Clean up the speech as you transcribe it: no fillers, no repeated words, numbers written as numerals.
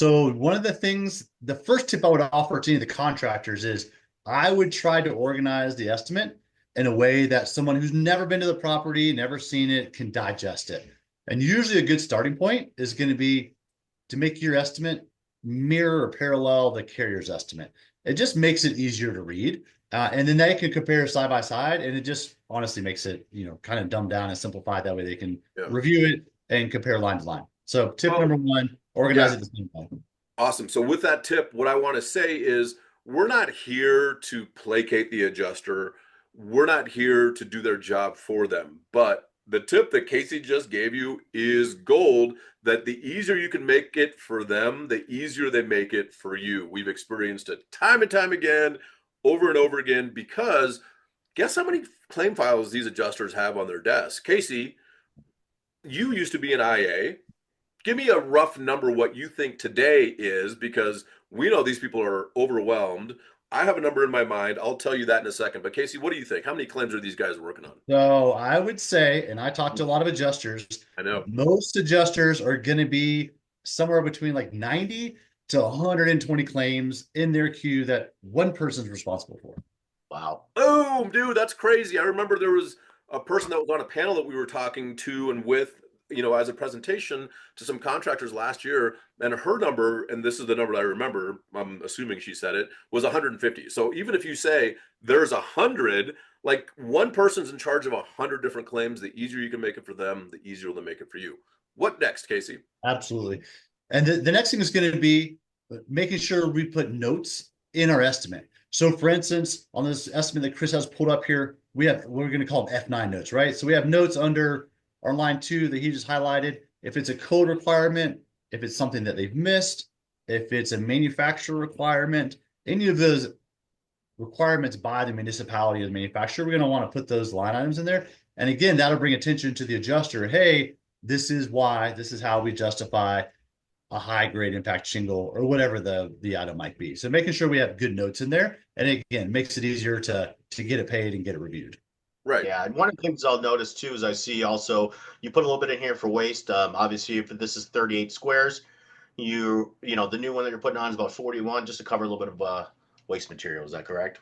So one of the things, the first tip I would offer to any of the contractors is I would try to organize the estimate in a way that someone who's never been to the property, never seen it, can digest it. And usually a good starting point is going to be to make your estimate mirror or parallel the carrier's estimate. It just makes it easier to read. And then they can compare side by side, and it just honestly makes it, kind of dumbed down and simplified. That way they can Yeah. review it and compare line to line. So tip Well, number one, organize yeah, it the same time. awesome. So with that tip, what I want to say is we're not here to placate the adjuster. We're not here to do their job for them. But the tip that Casey just gave you is gold, that the easier you can make it for them, the easier they make it for you. We've experienced it time and time again, over and over again, because guess how many claim files these adjusters have on their desk? Casey, you used to be an IA. Give me a rough number what you think today is, because we know these people are overwhelmed. I have a number in my mind. I'll tell you that in a second. But Casey, what do you think? How many claims are these guys working on? So I would say, and I talked to a lot of adjusters, I know. most adjusters are going to be somewhere between like 90 to 120 claims in their queue that one person's responsible for. Wow. Boom, dude, that's crazy. I remember there was a person that was on a panel that we were talking to and with, as a presentation to some contractors last year, and her number, and this is the number that I remember, I'm assuming she said it, was 150. So even if you say there's 100, like one person's in charge of 100 different claims, the easier you can make it for them, the easier they'll make it for you. What next, Casey? Absolutely. And the next thing is going to be making sure we put notes in our estimate. So for instance, on this estimate that Chris has pulled up here, we're going to call them F9 notes, right? So we have notes under our line 2 that he just highlighted. If it's a code requirement, if it's something that they've missed, if it's a manufacturer requirement, any of those requirements by the municipality or the manufacturer, we're going to want to put those line items in there. And again, that'll bring attention to the adjuster. Hey, this is why, this is how we justify a high grade impact shingle or whatever the item might be. So making sure we have good notes in there, and again, makes it easier to get it paid and get it reviewed. Right. Yeah, and one of the things I'll notice too is I see also you put a little bit in here for waste. Obviously, if this is 38 squares, the new one that you're putting on is about 41, just to cover a little bit of waste material. Is that correct?